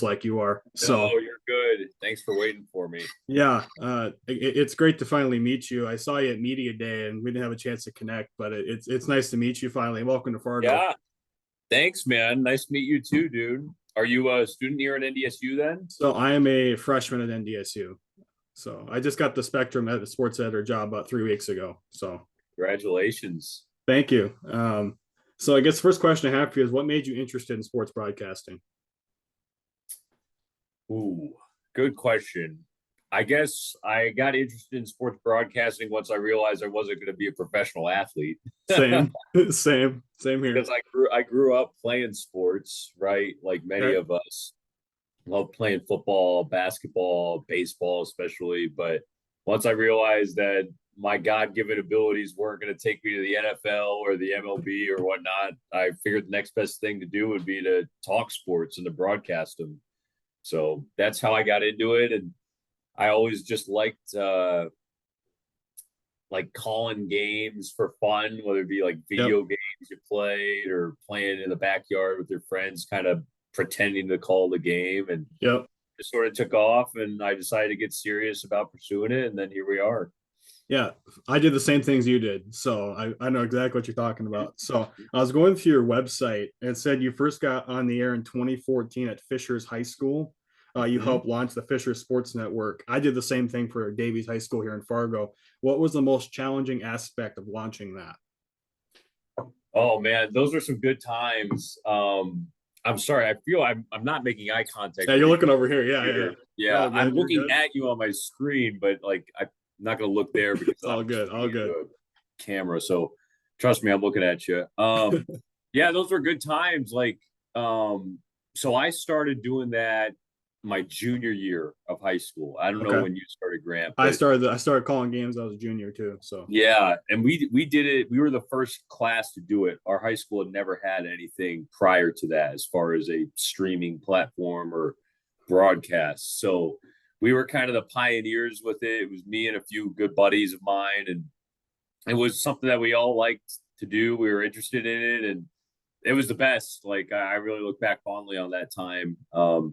just like you are. No, So you're good. Thanks for waiting for me. yeah, it's great to finally meet you. I saw you at media day, and we didn't have a chance to connect, but it's nice to meet you finally. Welcome to Fargo. Yeah, thanks, man. Nice to meet you too, dude. Are you a student here at NDSU then? So I am a freshman at NDSU. So I just got the Spectrum at the sports editor job about 3 weeks ago. So Congratulations. thank you. So I guess the first question I have for you is, what made you interested in sports broadcasting? Ooh, good question. I guess I got interested in sports broadcasting once I realized I wasn't going to be a professional athlete. Same, same here. Because I grew up playing sports, right? Like many Okay. of us. Love playing football, basketball, baseball, especially. But once I realized that my God-given abilities weren't going to take me to the NFL or the MLB or whatnot, I figured the next best thing to do would be to talk sports and to broadcast them. So that's how I got into it. And I always just liked like calling games for fun, whether it be like Yep. video games you played or playing in the backyard with your friends, kind of pretending to call the game. And Yep. it sort of took off, and I decided to get serious about pursuing it. And then here we are. Yeah, I did the same things you did. So I know exactly what you're talking about. So I was going through your website, and it said you first got on the air in 2014 at Fishers High School. You Mm-hmm. helped launch the Fisher Sports Network. I did the same thing for Davies High School here in Fargo. What was the most challenging aspect of launching that? Oh man, those are some good times. I'm sorry, I feel I'm not making eye contact Yeah, with you're you looking because over here. Yeah, yeah. you're yeah, No, I'm good. You're looking good. at you on my screen, but like I'm not gonna look there because It's all I'm just good. All looking good. into a camera. So trust me, I'm looking at you. Yeah, those were good times. Um, so I started doing that my junior year of high school. I don't know Okay. when you started, Grant, I but started. I started calling games. I was a junior too. So yeah, and we did it. We were the first class to do it. Our high school had never had anything prior to that as far as a streaming platform or broadcast. So we were kind of the pioneers with it. It was me and a few good buddies of mine, and it was something that we all liked to do. We were interested in it, and it was the best. Like I really look back fondly on that time,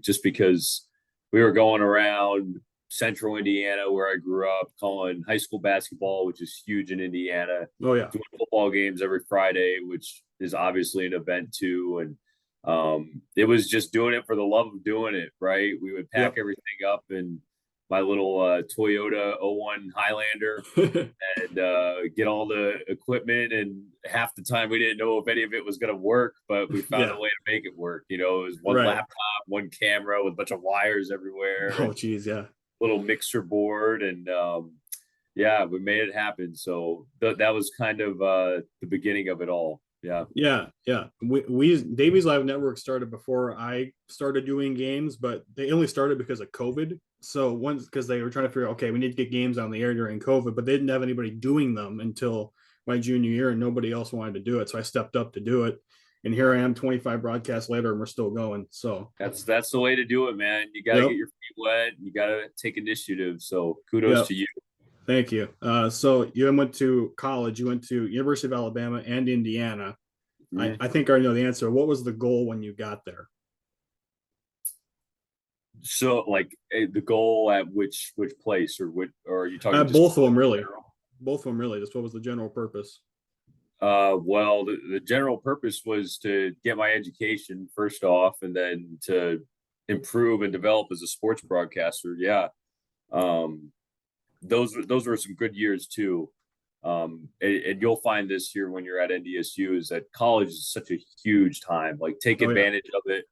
just because we were going around central Indiana where I grew up, calling high school basketball, which is huge in Indiana, oh yeah. doing football games every Friday, which is obviously an event too. And it was just doing it for the love of doing it, right? We would pack Yep. everything up in my little Toyota '01 Highlander and get all the equipment. And half the time we didn't know if any of it was going to work, but we found Yeah. a way to make it work. You know, it was one Right. laptop, one camera with a bunch of wires everywhere, Oh and geez. Yeah. little mixer board. And yeah, we made it happen. So that was kind of the beginning of it all. Yeah. Yeah, yeah. We Davies Live Network started before I started doing games, but they only started because of COVID. So once because they were trying to figure out, okay, we need to get games on the air during COVID, but they didn't have anybody doing them until my junior year, and nobody else wanted to do it. So I stepped up to do it, and here I am, 25 broadcasts later, and we're still going. So That's the way to do it, man. You got to get yep, your feet wet. You got to take initiative. So kudos yep. to you. Thank you. So you went to college. You went to University of Alabama and Indiana. Mhm. I think I already know the answer. What was the goal when you got there? So, like the goal at which place, or are you talking just Both of them, in really. general? Both of them, really. That's what was the general purpose. Well, the general purpose was to get my education first off, and then to improve and develop as a sports broadcaster. Yeah, um, those were some good years too. And you'll find this here when you're at NDSU is that college is such a huge time. Like take Oh yeah, advantage of it.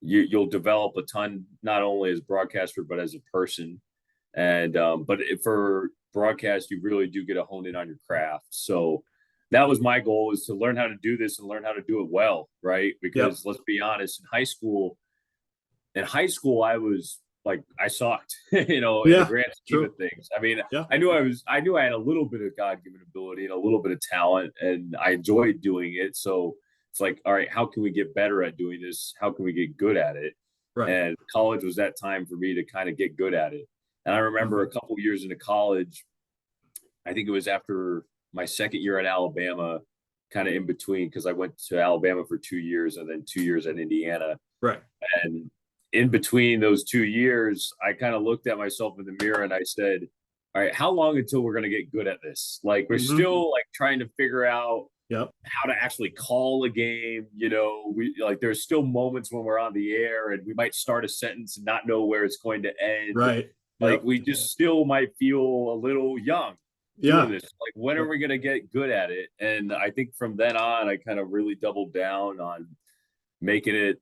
You'll develop a ton not only as a broadcaster but as a person. And but for broadcast, you really do get to hone in on your craft. So that was my goal, is to learn how to do this and learn how to do it well, right? yep, Because let's be honest, in high school, I was like, I sucked, in the yeah, grand scheme true, of things. I mean, yeah, I knew I had a little bit of God given ability and a little bit of talent, and I enjoyed doing it. So it's like, all right, how can we get better at doing this? How can we get good at it? right, And college was that time for me to kind of get good at it. And I remember mhm, a couple years into college, I think it was after my second year at Alabama, kind of in between, because I went to Alabama for 2 years and then 2 years at Indiana. right, And in between those 2 years, I kind of looked at myself in the mirror and I said, all right, how long until we're going to get good at this? Like, we're Mm-hmm. still like trying to figure out Yep. how to actually call a game. We like, there's still moments when we're on the air and we might start a sentence and not know where it's going to end. Right. Like, Yep. we just still might feel a little young doing Yeah. this. Like, when are we going to get good at it? And I think from then on, I kind of really doubled down on making it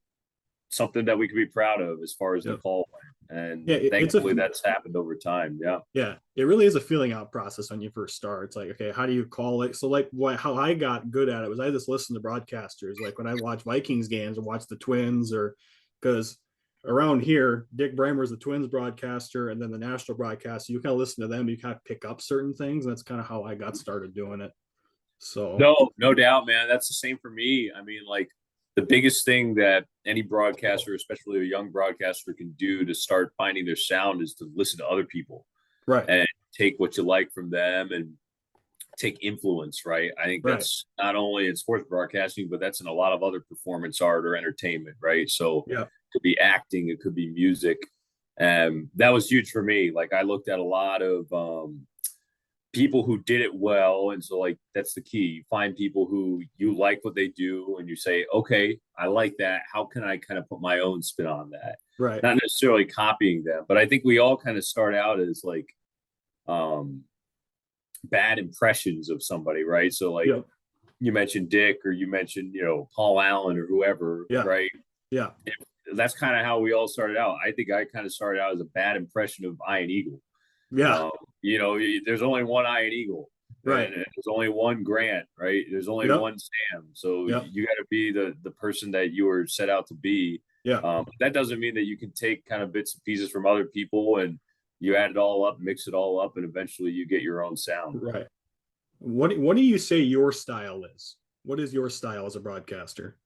something that we could be proud of as far as the Yep. call went. And Yeah. thankfully that's happened over time. Yeah. Yeah, it really is a feeling out process when you first start. It's like, okay, how do you call it? So like how I got good at it was I just listened to broadcasters. Like when I watch Vikings games or watch the Twins, or because around here, Dick Bramer's the Twins broadcaster and then the national broadcaster, you kind of listen to them, you kind of pick up certain things. And that's kind of how I got started doing it. So No doubt, man. That's the same for me. I mean, like, the biggest thing that any broadcaster, especially a young broadcaster, can do to start finding their sound is to listen to other people right. and take what you like from them and take influence, right? I think Right. that's not only in sports broadcasting, but that's in a lot of other performance art or entertainment, right? So Yeah. it could be acting, it could be music. And that was huge for me. Like, I looked at a lot of people who did it well. And so, like, that's the key. You find people who you like what they do and you say, okay, I like that. How can I kind of put my own spin on that? Right. Not necessarily copying them, but I think we all kind of start out as like bad impressions of somebody, right? So like, Yep. you mentioned Dick, or you mentioned, Paul Allen or whoever, Yeah. right? Yeah. That's kind of how we all started out. I think I kind of started out as a bad impression of Iron Eagle. Yeah. There's only one Iron Eagle, Right. and there's only one Grant, right? There's only Yep. one Sam. So Yep. you got to be the person that you were set out to be. Yeah. That doesn't mean that you can take kind of bits and pieces from other people and you add it all up, mix it all up, and eventually you get your own sound. Right. What do you say your style is? What is your style as a broadcaster?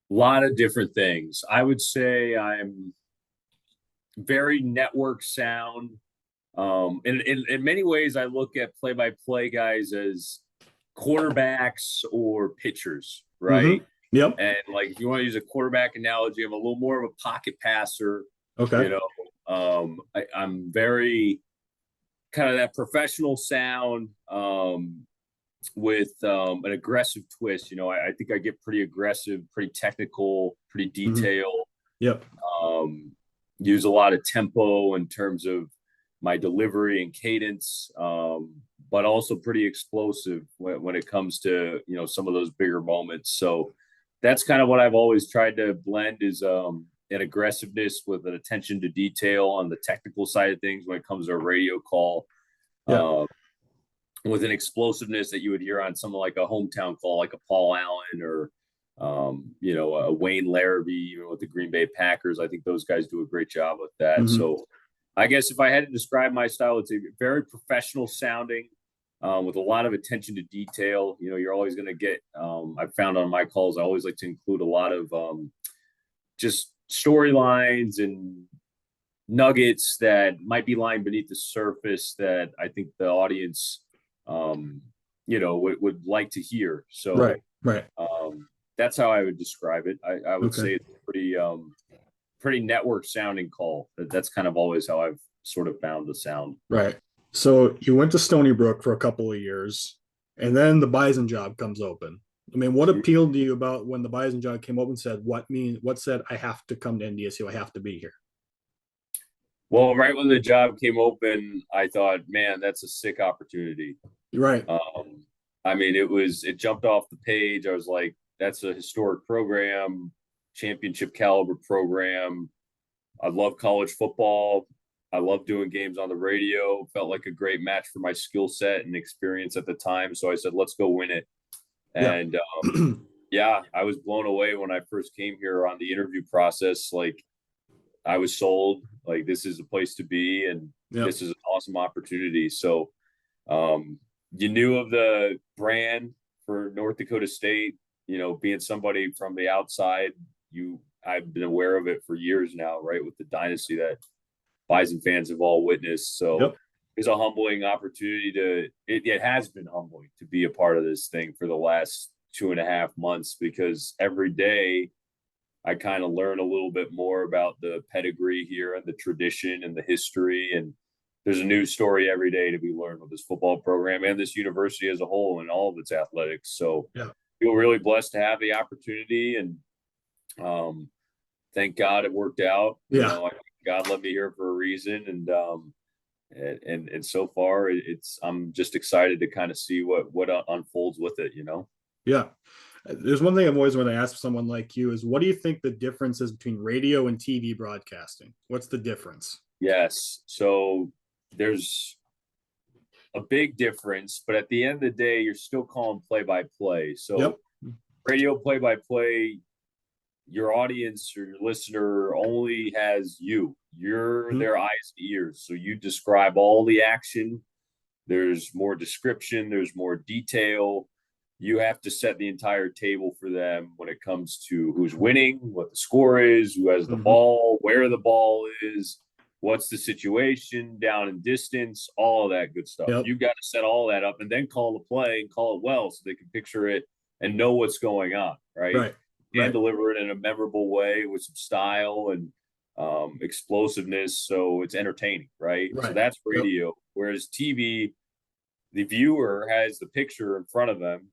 A lot of different things. I would say I'm very network sound. In many ways, I look at play-by-play guys as quarterbacks or pitchers, right? Mm-hmm. Yep. And like, if you want to use a quarterback analogy, I'm a little more of a pocket passer. Okay. I'm very kind of that professional sound with an aggressive twist. I think I get pretty aggressive, pretty technical, pretty detailed. Mm-hmm. Yep. Use a lot of tempo in terms of my delivery and cadence, but also pretty explosive when it comes to, some of those bigger moments. So that's kind of what I've always tried to blend is an aggressiveness with an attention to detail on the technical side of things when it comes to a radio call. Yeah. With an explosiveness that you would hear on something like a hometown call, like a Paul Allen or, a Wayne Larrabee, even with the Green Bay Packers. I think those guys do a great job with that. Mm-hmm. So I guess if I had to describe my style, it's a very professional sounding with a lot of attention to detail. You're always going to get, I've found on my calls, I always like to include a lot of just storylines and nuggets that might be lying beneath the surface that I think the audience, would like to hear. So right. That's how I would describe it. I would Okay. say it's pretty network sounding call. That's kind of always how I've sort of found the sound. Right. So you went to Stony Brook for a couple of years, and then the Bison job comes open. I mean, what appealed to you about when the Bison job came open? What said I have to come to NDSU? I have to be here. Well, right when the job came open, I thought, man, that's a sick opportunity. Right. I mean, it jumped off the page. I was like, that's a historic program, championship caliber program. I love college football. I love doing games on the radio. Felt like a great match for my skill set and experience at the time. So I said, let's go win it. And I was blown away when I first came here on the interview process. Like, I was sold. Like, this is a place to be, and this is an awesome opportunity. So you knew of the brand for North Dakota State, being somebody from the outside, I've been aware of it for years now, right? With the dynasty that Bison fans have all witnessed. So it's a humbling opportunity it has been humbling to be a part of this thing for the last 2.5 months, because every day I kind of learn a little bit more about the pedigree here and the tradition and the history. And there's a new story every day to be learned with this football program and this university as a whole and all of its athletics. So Yeah. I feel really blessed to have the opportunity, and thank God it worked out. Yeah. God let me here for a reason, and so far it's I'm just excited to kind of see what unfolds with it. Yeah. There's one thing I've always wanted to ask someone like you is what do you think the difference is between radio and TV broadcasting? What's the difference? Yes, so there's a big difference, but at the end of the day, you're still calling play by play. Yep. So radio play by play, your audience or your listener only has you. You're Mm-hmm. their eyes and ears. So you describe all the action. There's more description, there's more detail. You have to set the entire table for them when it comes to who's winning, what the score is, who has the Mm-hmm. ball, where the ball is, what's the situation, down and distance, all of that good stuff. Yep. You've got to set all that up and then call the play and call it well so they can picture it and know what's going on, right? Right. And Right. deliver it in a memorable way with some style and explosiveness, so it's entertaining, right? So Right. that's Yep. radio. Whereas TV, the viewer has the picture in front of them,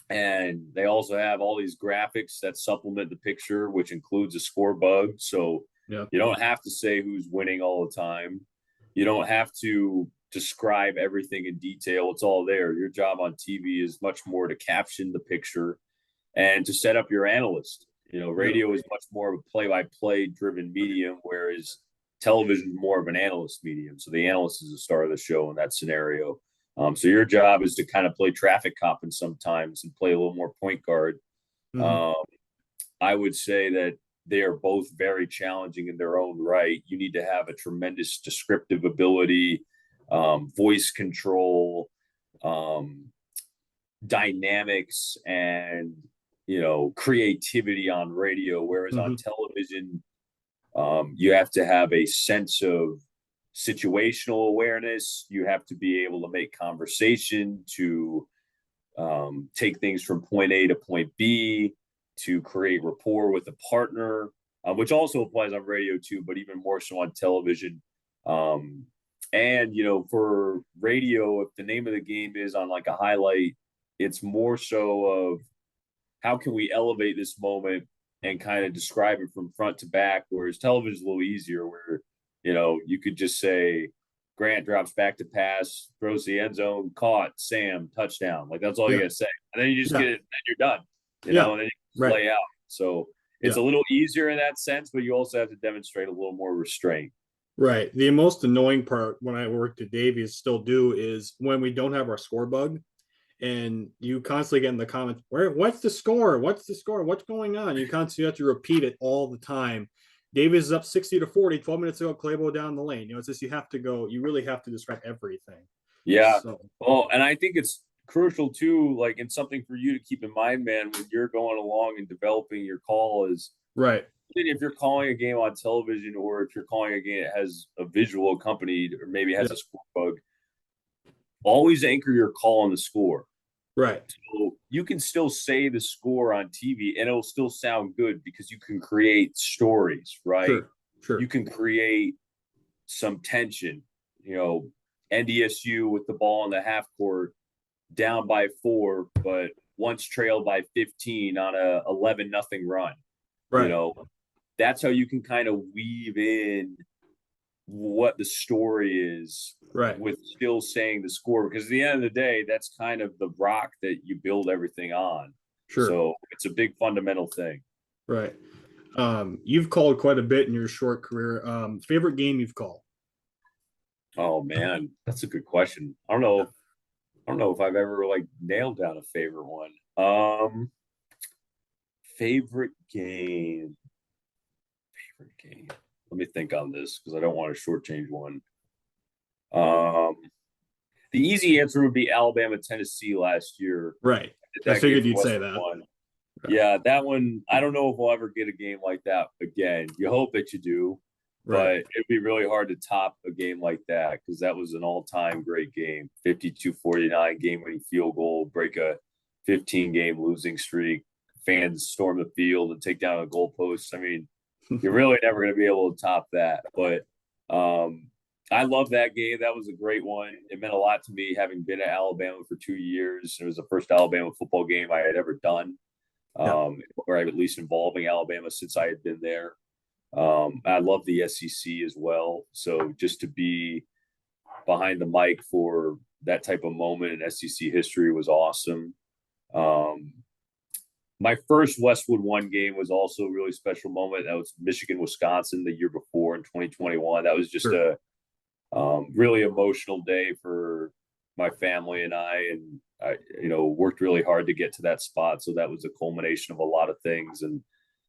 and they also have all these graphics that supplement the picture, which includes a score bug. So Yep. you don't have to say who's winning all the time. You don't have to describe everything in detail. It's all there. Your job on TV is much more to caption the picture and to set up your analyst. Radio is much more of a play-by-play driven medium, whereas television is more of an analyst medium. So the analyst is the star of the show in that scenario. So your job is to kind of play traffic cop and sometimes and play a little more point guard. Mm-hmm. I would say that they are both very challenging in their own right. You need to have a tremendous descriptive ability, voice control, dynamics, and creativity on radio. Whereas Mm-hmm. on television, you have to have a sense of situational awareness. You have to be able to make conversation, to take things from point A to point B, to create rapport with a partner, which also applies on radio too, but even more so on television. And for radio, if the name of the game is on like a highlight, it's more so of how can we elevate this moment and kind of describe it from front to back, whereas television is a little easier where you could just say Grant drops back to pass, throws the end zone, caught, Sam, touchdown. Like that's all you got to say. And then you just get it, and then you're done, and then you just lay out. So it's a little easier in that sense, but you also have to demonstrate a little more restraint. Right. The most annoying part when I worked at Davies still do is when we don't have our score bug and you constantly get in the comments, what's the score? What's the score? What's going on? You constantly have to repeat it all the time. Davies is up 60-40, 12 minutes ago, Claybo down the lane. It's just you really have to describe everything. Yeah. So. Well, and I think it's crucial too, like, and something for you to keep in mind, man, when you're going along and developing your call is right. If you're calling a game on television, or if you're calling a game that has a visual accompanied, or maybe has a score bug, always anchor your call on the score. Right. So you can still say the score on TV and it'll still sound good because you can create stories, right? Sure. You can create some tension. NDSU with the ball in the half court, down by 4, but once trailed by 15 on a 11-0 run. Right. That's how you can kind of weave in what the story is, right, with still saying the score, because at the end of the day, that's kind of the rock that you build everything on. Sure. So it's a big fundamental thing. Right. You've called quite a bit in your short career. Favorite game you've called? Oh man, that's a good question. I don't know if I've ever nailed down a favorite one. Favorite game. Let me think on this because I don't want to shortchange one. The easy answer would be Alabama, Tennessee last year. Right. I figured you'd say that. Right. Yeah, that one. I don't know if we'll ever get a game like that again. You hope that you do, but it'd be really hard to top a game like that because that was an all-time great game. 52-49 game-winning field goal, break a 15-game losing streak. fans storm the field and take down a goalpost. I mean, you're really never going to be able to top that. But I love that game. That was a great one. It meant a lot to me having been at Alabama for 2 years. It was the first Alabama football game I had ever done, or at least involving Alabama since I had been there. I love the SEC as well. So just to be behind the mic for that type of moment in SEC history was awesome. My first Westwood One game was also a really special moment. That was Michigan, Wisconsin the year before in 2021. That was just a really emotional day for my family and I, worked really hard to get to that spot. So that was a culmination of a lot of things. And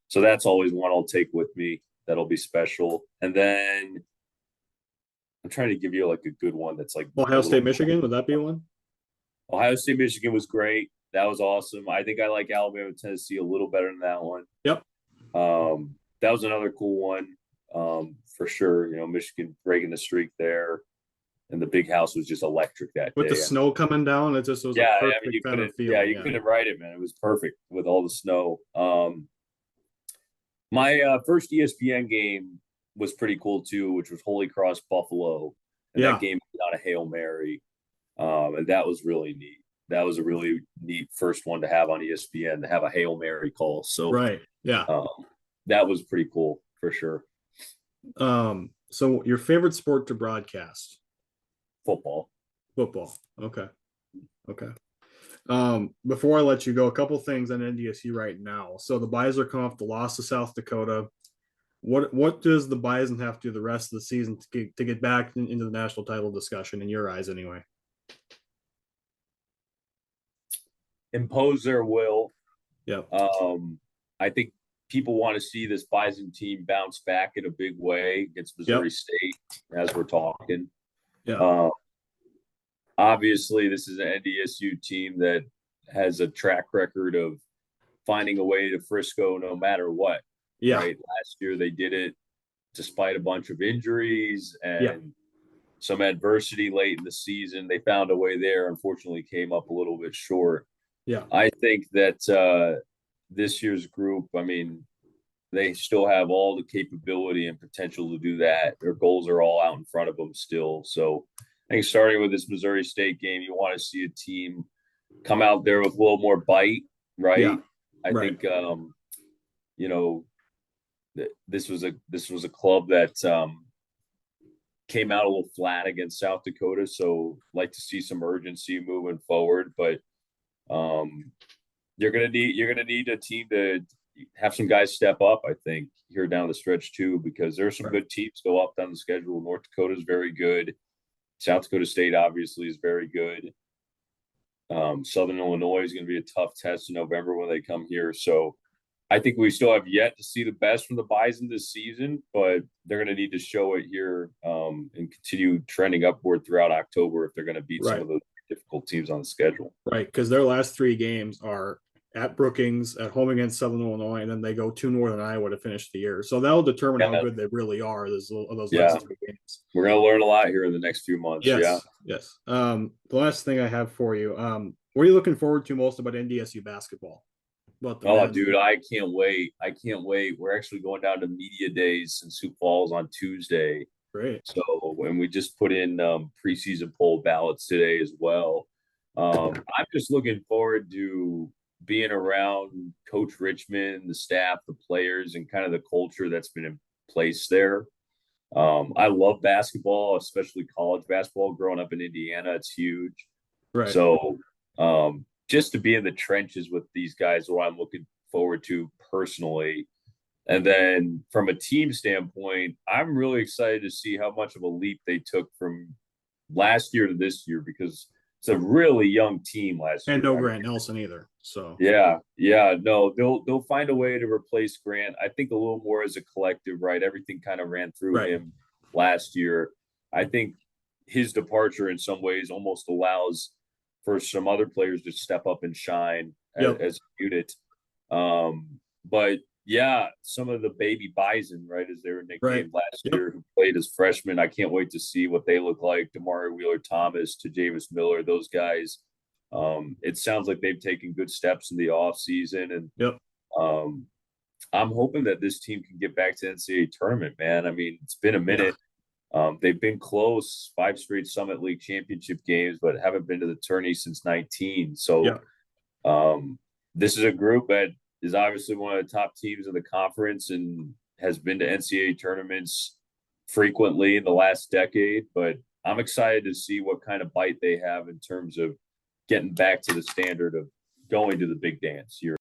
so that's always one I'll take with me. That'll be special. And then I'm trying to give you like a good one that's like Ohio State, Michigan. Would that be one? Ohio State, Michigan was great. That was awesome. I think I like Alabama, Tennessee a little better than that one. Yep. That was another cool one, for sure. Michigan breaking the streak there, and the big house was just electric that with day. The snow coming down. It just was a perfect kind of feeling. Yeah, you couldn't write it, man. It was perfect with all the snow. My first ESPN game was pretty cool too, which was Holy Cross Buffalo, and that game was on a Hail Mary, and that was really neat. That was a really neat first one to have on ESPN, to have a Hail Mary call. So that was pretty cool for sure. So your favorite sport to broadcast? Football. Okay. Before I let you go, a couple things on NDSU right now. So the Bison are coming off the loss to South Dakota. What does the Bison have to do the rest of the season to get back into the national title discussion, in your eyes anyway? Impose their will. Yeah. I think people want to see this Bison team bounce back in a big way against Missouri State, as we're talking. Yeah. Obviously, this is an NDSU team that has a track record of finding a way to Frisco no matter what. Yeah. Right? Last year they did it despite a bunch of injuries and some adversity late in the season. They found a way there. Unfortunately, came up a little bit short. Yeah. I think that this year's group, I mean, they still have all the capability and potential to do that. Their goals are all out in front of them still. So I think starting with this Missouri State game, you want to see a team come out there with a little more bite, right? Yeah. I think this was a club that came out a little flat against South Dakota. So like to see some urgency moving forward, but you're gonna need a team to have some guys step up, I think, here down the stretch too, because there are some good teams go up down the schedule. North Dakota is very good. South Dakota State obviously is very good. Southern Illinois is going to be a tough test in November when they come here. So I think we still have yet to see the best from the Bison this season, but they're going to need to show it here and continue trending upward throughout October if they're going to beat some of those difficult teams on the schedule. Right, because their last 3 games are at Brookings, at home against Southern Illinois, and then they go to Northern Iowa to finish the year. So that'll determine how good they really are. Those last 3 games. We're going to learn a lot here in the next few months. Yes. The last thing I have for you, what are you looking forward to most about NDSU basketball? Dude, I can't wait. We're actually going down to media days in Sioux Falls on Tuesday. Great. So when we just put in preseason poll ballots today as well. I'm just looking forward to being around Coach Richmond, the staff, the players, and kind of the culture that's been in place there. I love basketball, especially college basketball. Growing up in Indiana, it's huge. Right. So just to be in the trenches with these guys, what I'm looking forward to personally. And then from a team standpoint, I'm really excited to see how much of a leap they took from last year to this year, because it's a really young team last year. And no Grant Nelson either. So no, they'll find a way to replace Grant. I think a little more as a collective, right? Everything kind of ran through him last year. I think his departure in some ways almost allows for some other players to step up and shine as a unit. But some of the baby Bison, right, as they were nicknamed last year, who played as freshmen. I can't wait to see what they look like. Damari Wheeler-Thomas, to Javis Miller, those guys. It sounds like they've taken good steps in the off season, and Yep. um, I'm hoping that this team can get back to NCAA tournament, man. I mean, it's been a Yeah. minute. They've been close, 5 straight Summit League championship games, but haven't been to the tourney since 19. So Yeah. this is a group that is obviously one of the top teams in the conference and has been to NCAA tournaments frequently in the last decade. But I'm excited to see what kind of bite they have in terms of getting back to the standard of going to the big dance year